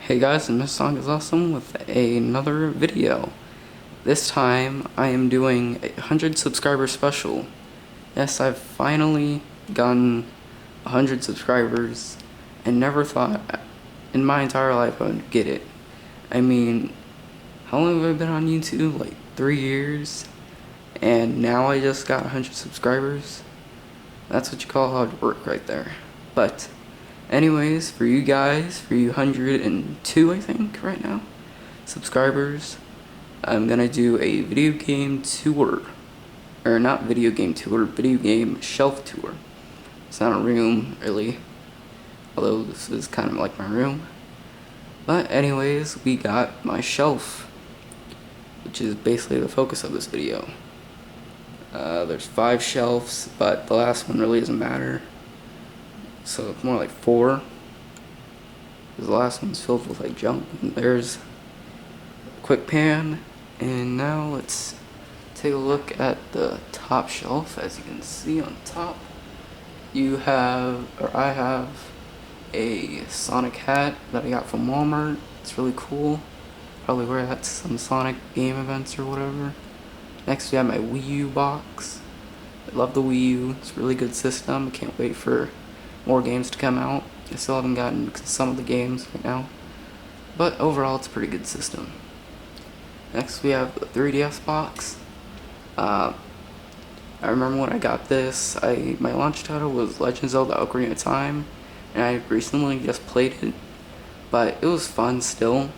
Hey guys, and this song is awesome with another video. This time I am doing a 100 subscriber special. Yes, I've finally gotten 100 subscribers and never thought in my entire life I would get it. I mean, how long have I been on YouTube? Like 3 years? And now I just got 100 subscribers? That's what you call hard work right there. But anyways, for you guys, for you 102 I think right now, subscribers, I'm gonna do a video game tour. Or not video game tour, video game shelf tour. It's not a room, really. Although this is kind of like my room. But anyways, we got my shelf, which is basically the focus of this video. There's 5 shelves, but the last one really doesn't matter. So it's more like 4. Because the last one's filled with like junk. And there's a quick pan. And now let's take a look at the top shelf. As you can see on top, you have, or I have, a Sonic hat that I got from Walmart. It's really cool. Probably wear that to some Sonic game events or whatever. Next we have my Wii U box. I love the Wii U. It's a really good system. I can't wait for more games to come out. I still haven't gotten some of the games right now, but overall it's a pretty good system. Next we have the 3DS box. I remember when I got this, my launch title was Legend of Zelda Ocarina of Time, and I recently just played it, but it was fun still.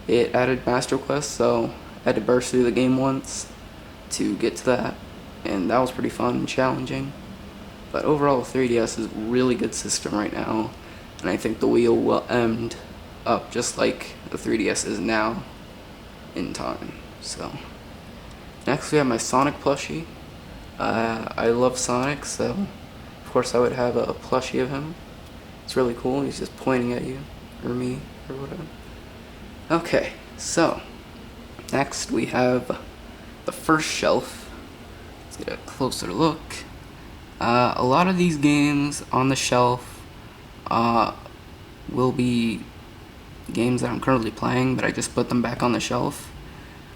It added Master Quest, so I had to burst through the game once to get to that, and that was pretty fun and challenging. But overall, the 3DS is a really good system right now, and I think the Wii U will end up just like the 3DS is now in time. So next we have my Sonic plushie. I love Sonic, so of course I would have a plushie of him. It's really cool. He's just pointing at you, or me, or whatever. Okay, so next we have the first shelf. Let's get a closer look. A lot of these games on the shelf will be games that I'm currently playing, but I just put them back on the shelf.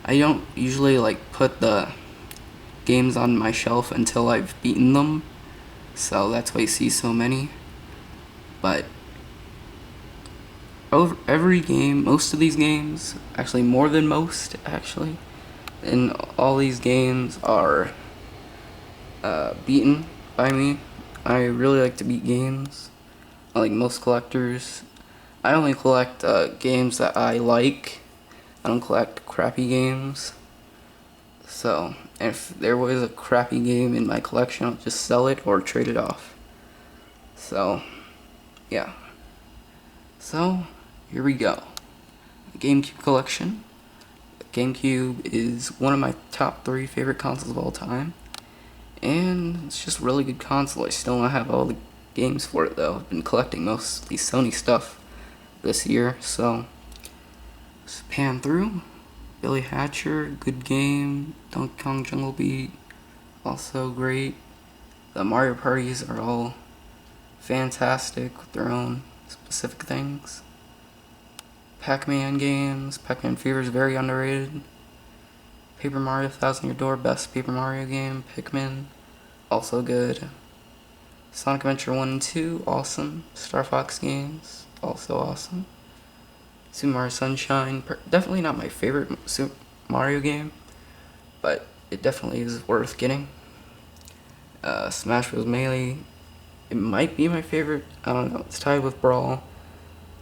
I don't usually put the games on my shelf until I've beaten them, so that's why you see so many. But over every game, most of these games, actually more than most actually, and all these games are beaten by me. I really like to beat games. Like most collectors, I only collect games that I like. I don't collect crappy games. So if there was a crappy game in my collection, I'll just sell it or trade it off. So yeah. So here we go. GameCube collection. GameCube is one of my top 3 favorite consoles of all time. And it's just a really good console. I still don't have all the games for it though. I've been collecting mostly Sony stuff this year, so let's pan through. Billy Hatcher, good game. Donkey Kong Jungle Beat, also great. The Mario parties are all fantastic with their own specific things. Pac-Man games. Pac-Man Fever is very underrated. Paper Mario Thousand Year Door, best Paper Mario game. Pikmin, also good. Sonic Adventure 1 and 2, awesome. Star Fox games, also awesome. Super Mario Sunshine, definitely not my favorite Super Mario game, but it definitely is worth getting. Smash Bros. Melee, it might be my favorite, I don't know, it's tied with Brawl.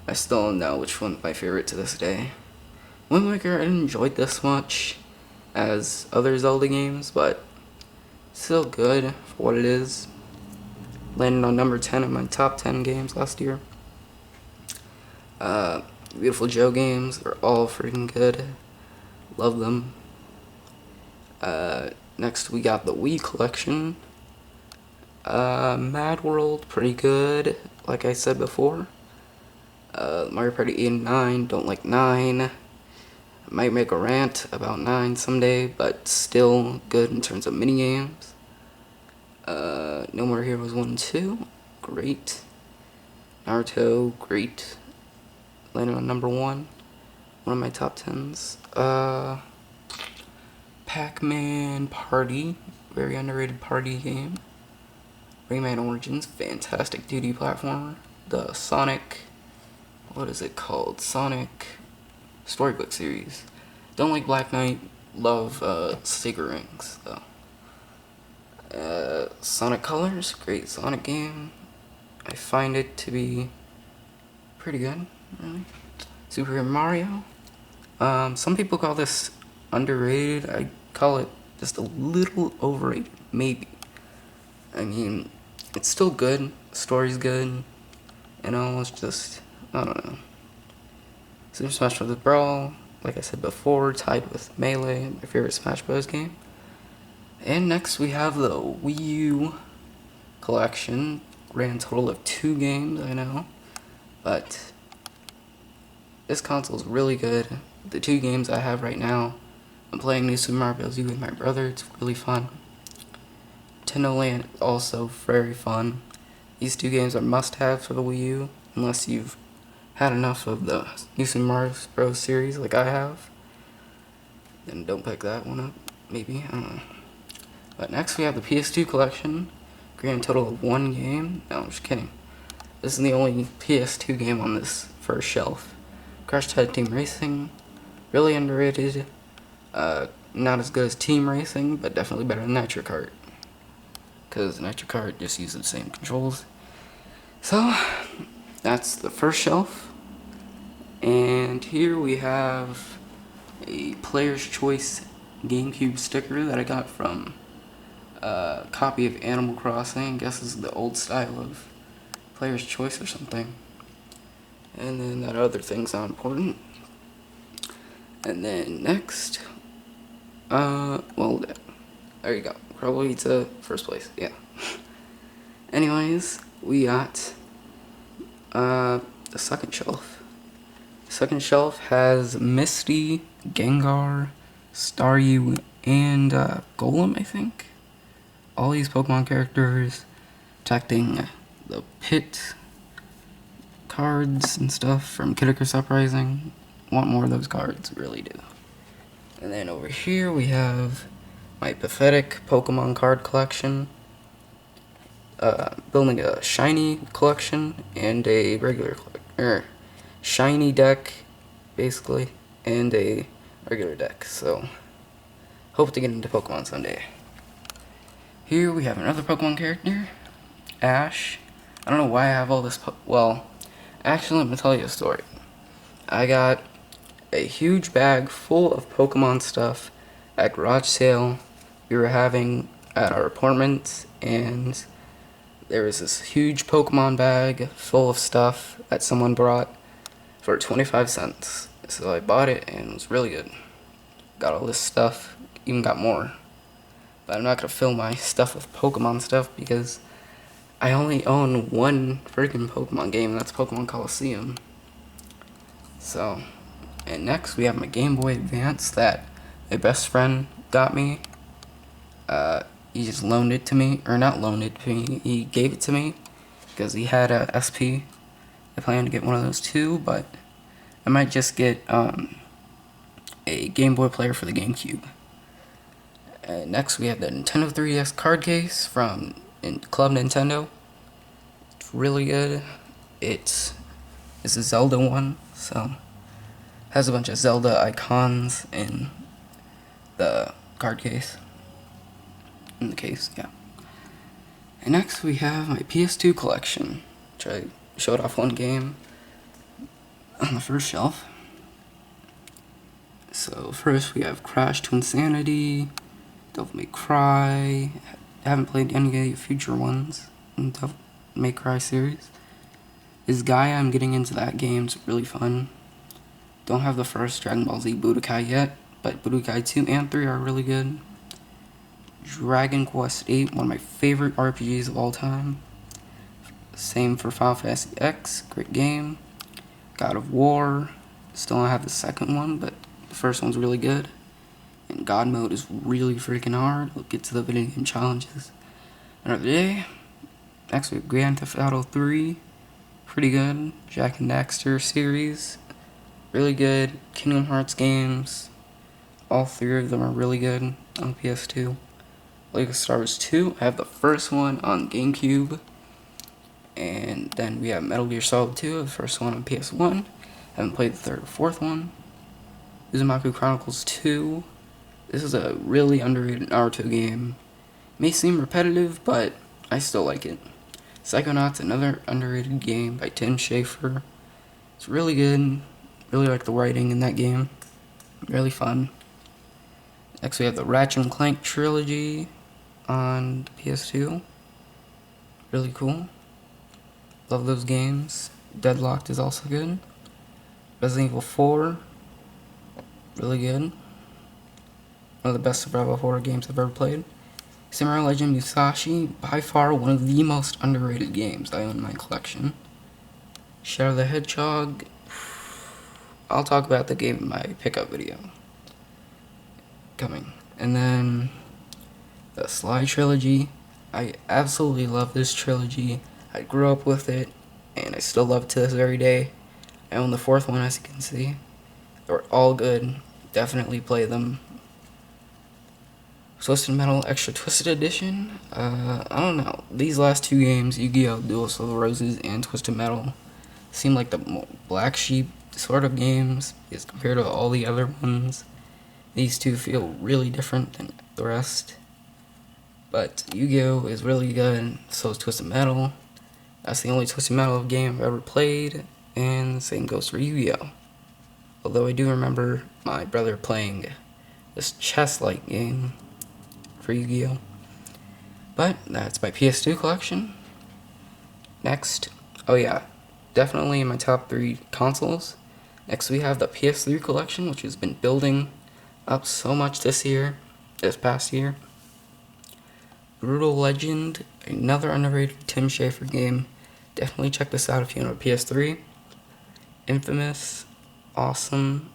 I still don't know which one's my favorite to this day. Wind Waker, I didn't enjoy this much as other Zelda games, but still good for what it is. Landed on number 10 of my top 10 games last year. Beautiful Joe games are all freaking good. Love them. Next we got the Wii collection. Mad World, pretty good, like I said before. Mario Party 8 and 9, don't like 9. Might make a rant about 9 someday, but still good in terms of minigames. No More Heroes 1 and 2, great. Naruto, great. landing on number one of my top 10s. Pac-Man Party, very underrated party game. Rayman Origins, fantastic 2D platformer. The Sonic, what is it called? Sonic Storybook series. Don't like Black Knight, love Sticker Rings though. Sonic Colors, great Sonic game. I find it to be pretty good, really. Super Mario. Some people call this underrated. I call it just a little overrated, maybe. I mean, it's still good. Story's good. You know, it's just, I don't know. Super Smash Bros. Brawl, like I said before, tied with Melee, my favorite Smash Bros. Game. And next we have the Wii U collection. Grand total of 2 games, I know. But this console is really good. The 2 games I have right now, I'm playing New Super Mario Bros. U with my brother. It's really fun. Nintendo Land is also very fun. These 2 games are must-haves for the Wii U, unless you've had enough of the New Super Mario Bros. Series like I have. Then don't pick that one up, maybe, I don't know. But next we have the PS2 collection. Grand total of 1 game. No, I'm just kidding. This is the only PS2 game on this first shelf. Crash Tag Team Racing, really underrated. Not as good as Team Racing, but definitely better than Nitro Kart. Because Nitro Kart just uses the same controls. So, that's the first shelf. And here we have a Player's Choice GameCube sticker that I got from a copy of Animal Crossing. I guess this is the old style of Player's Choice or something. And then that other thing's not important. And then next, well, there you go. Probably to first place, yeah. Anyways, we got the second shelf. The second shelf has Misty, Gengar, Staryu, and Golem, I think. All these Pokemon characters protecting the pit cards and stuff from Kid Icarus Uprising. Want more of those cards, really do. And then over here we have my pathetic Pokemon card collection. Building a shiny collection and a regular shiny deck, basically, and a regular deck. So, hope to get into Pokemon someday. Here we have another Pokemon character, Ash. I don't know why I have all this. Well, actually, let me tell you a story. I got a huge bag full of Pokemon stuff at garage sale we were having at our apartment, and there was this huge Pokemon bag full of stuff that someone brought for 25 cents. So I bought it and it was really good. Got all this stuff, even got more. But I'm not gonna fill my stuff with Pokemon stuff because I only own one freaking Pokemon game, and that's Pokemon Coliseum. So, and next we have my Game Boy Advance that my best friend got me. He just loaned it to me, or not loaned it to me, he gave it to me because he had a SP. I plan to get one of those too, but I might just get a Game Boy player for the GameCube. Next we have the Nintendo 3DS card case from Club Nintendo. It's really good. It's a Zelda one, so has a bunch of Zelda icons in the card case. In the case, yeah. And next we have my PS2 collection, which I showed off one game on the first shelf. So first we have Crash to Insanity, Devil May Cry. I haven't played any of the future ones in Devil May Cry series. Is Gaia, I'm getting into that game, it's really fun. Don't have the first Dragon Ball Z Budokai yet, but Budokai 2 and 3 are really good. Dragon Quest 8, one of my favorite RPGs of all time. Same for Final Fantasy X, great game. God of War, still don't have the second one, but the first one's really good. And God Mode is really freaking hard. We'll get to the video game challenges another day. Next we have Grand Theft Auto 3, pretty good. Jack and Daxter series, really good. Kingdom Hearts games, all three of them are really good on PS2. Lego Star Wars 2, I have the first one on GameCube. And then we have Metal Gear Solid 2, the first one on PS1. Haven't played the third or fourth one. Uzumaki Chronicles 2. This is a really underrated Naruto game. May seem repetitive, but I still like it. Psychonauts, another underrated game by Tim Schafer. It's really good. Really like the writing in that game. Really fun. Next we have the Ratchet and Clank trilogy on PS2. Really cool. Love those games. Deadlocked is also good. Resident Evil 4. Really good. One of the best survival horror games I've ever played. Samurai Legend Musashi, by far one of the most underrated games I own in my collection. Shadow the Hedgehog. I'll talk about the game in my pickup video coming. And then the Sly trilogy. I absolutely love this trilogy. I grew up with it, and I still love it to this very day. I own the fourth one, as you can see. They're all good. Definitely play them. Twisted Metal Extra Twisted Edition. I don't know. These last two games, Yu-Gi-Oh! Duels of the Roses and Twisted Metal, seem like the more black sheep sort of games as compared to all the other ones. These two feel really different than the rest. But Yu-Gi-Oh! Is really good, so is Twisted Metal. That's the only Twisted Metal game I've ever played, and the same goes for Yu-Gi-Oh! Although I do remember my brother playing this chess-like game for Yu-Gi-Oh! But that's my PS2 collection. Next, oh yeah, definitely in my top 3 consoles. Next we have the PS3 collection, which has been building up so much this past year. Brutal Legend, another underrated Tim Schafer game. Definitely check this out if you own a PS3. Infamous, awesome.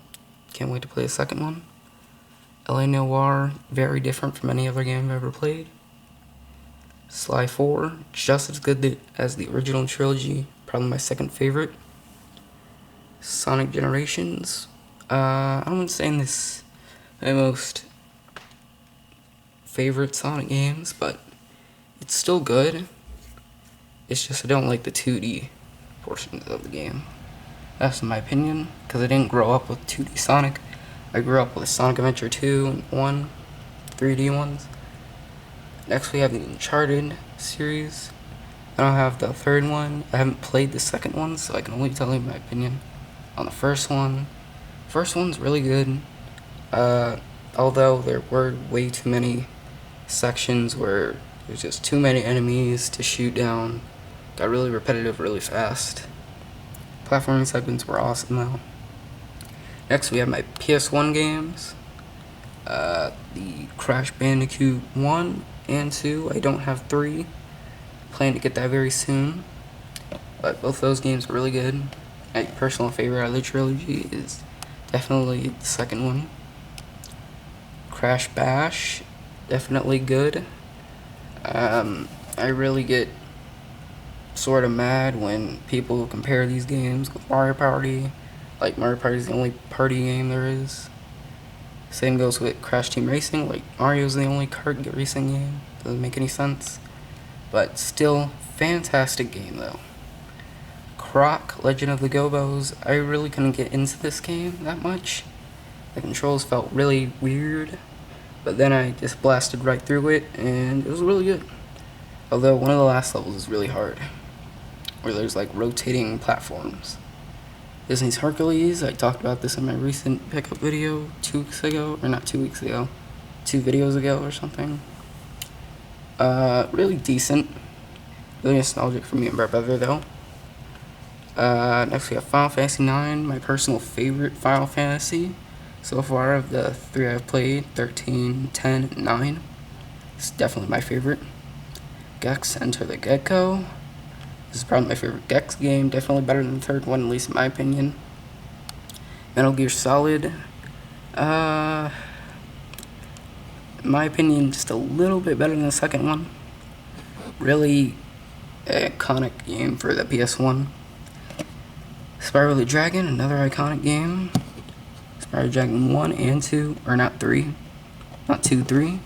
Can't wait to play the second one. LA Noire, very different from any other game I've ever played. Sly 4, just as good as the original trilogy, probably my second favorite. Sonic Generations, I don't want to say this my most favorite Sonic games, but it's still good. It's just I don't like the 2D portions of the game. That's my opinion, because I didn't grow up with 2D Sonic. I grew up with Sonic Adventure 2 and 1, 3D ones. Next we have the Uncharted series. I don't have the third one. I haven't played the second one, so I can only tell you my opinion on the first one. First one's really good, although there were way too many sections where there's just too many enemies to shoot down. Got really repetitive really fast. Platforming segments were awesome though. Next we have my PS1 games. The Crash Bandicoot 1 and 2. I don't have 3. Plan to get that very soon. But both those games are really good. My personal favorite of the trilogy is definitely the second one. Crash Bash, definitely good. I really get sort of mad when people compare these games with Mario Party. Like, Mario Party is the only party game there is. Same goes with Crash Team Racing. Like, Mario's the only kart racing game. Doesn't make any sense. But still, fantastic game though. Croc, Legend of the Gobos. I really couldn't get into this game that much. The controls felt really weird. But then I just blasted right through it, and it was really good. Although one of the last levels is really hard, where there's like rotating platforms. Disney's Hercules, I talked about this in my recent pickup video 2 weeks ago, or not 2 weeks ago, 2 videos ago or something. Really decent. Really nostalgic for me and my brother though. Next we have Final Fantasy 9, my personal favorite Final Fantasy. So far of the 3 I've played, 13, 10, and 9. It's definitely my favorite. Gex Enter the Gecko. This is probably my favorite Gex game, definitely better than the third one, at least in my opinion. Metal Gear Solid. In my opinion, just a little bit better than the second one. Really iconic game for the PS1. Spyro the Dragon, another iconic game. Spyro the Dragon 1 and 2, or not 3. Not 2, 3.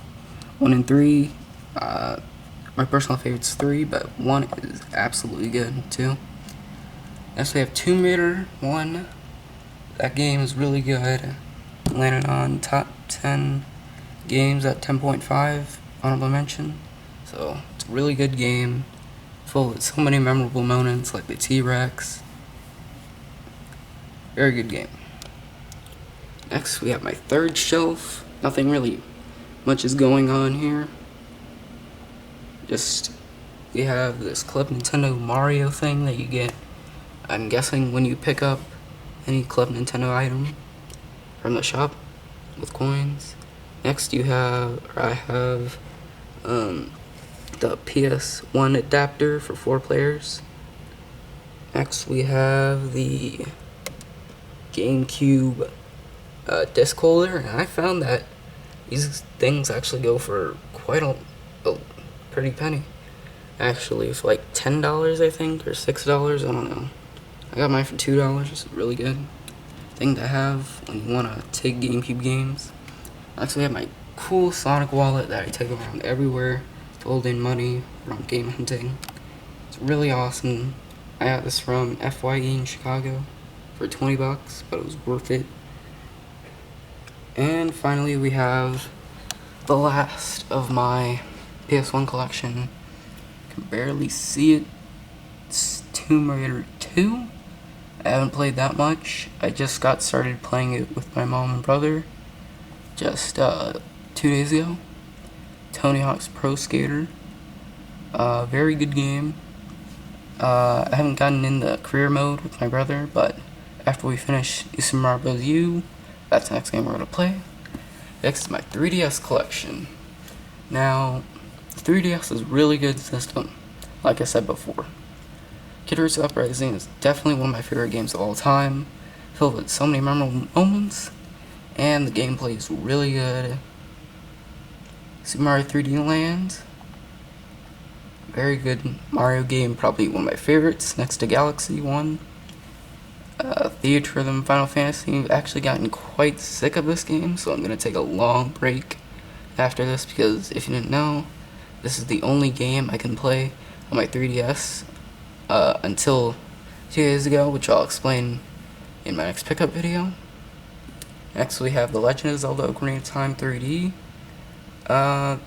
1 and 3. My personal favorite's 3, but 1 is absolutely good too. Next we have Tomb Raider 1. That game is really good. Landed on top 10 games at 10.5, honorable mention. So it's a really good game, full of so many memorable moments like the T-Rex. Very good game. Next we have my third shelf. Nothing really much is going on here. Just we have this Club Nintendo Mario thing that you get, I'm guessing, when you pick up any Club Nintendo item from the shop with coins. Next I have the PS1 adapter for 4 players. Next we have the GameCube disc holder, and I found that these things actually go for quite a pretty penny. Actually, it's like $10 I think, or $6, I don't know. I got mine for $2. It's a really good thing to have when you want to take GameCube games. Next we have my cool Sonic wallet that I take around everywhere to hold in money from game hunting. It's really awesome. I got this from FYE in Chicago for $20, but it was worth it. And finally we have the last of my PS1 collection. Can barely see it. It's Tomb Raider 2. I haven't played that much. I just got started playing it with my mom and brother just 2 days ago. Tony Hawk's Pro Skater. Very good game. I haven't gotten in the career mode with my brother, but after we finish Super Mario Bros. U, that's the next game we're going to play. Next is my 3DS collection. Now, the 3DS is a really good system, like I said before. Kid Icarus Uprising is definitely one of my favorite games of all time, filled with so many memorable moments, and the gameplay is really good. Super Mario 3D Land, very good Mario game, probably one of my favorites, next to Galaxy 1. Theater Rhythm Final Fantasy. I've actually gotten quite sick of this game, so I'm going to take a long break after this, because if you didn't know, this is the only game I can play on my 3DS until 2 days ago, which I'll explain in my next pickup video. Next we have The Legend of Zelda Ocarina of Time 3D.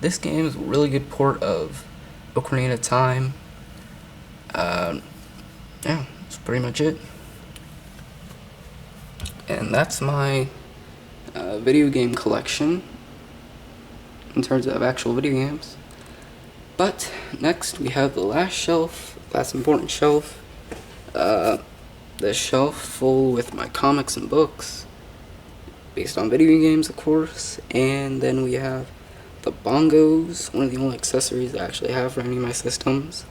This game is a really good port of Ocarina of Time. Yeah, that's pretty much it. And that's my video game collection in terms of actual video games. But next we have the last important shelf. The shelf full with my comics and books based on video games, of course. And then we have the bongos, one of the only accessories I actually have for any of my systems.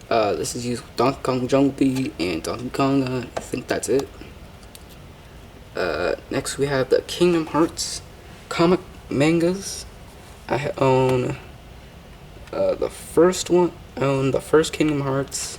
This is used with Donkey Kong Jungle Beat and Donkey Kong. I think that's it. Next we have the Kingdom Hearts comic mangas. I own the first one. I own the first Kingdom Hearts,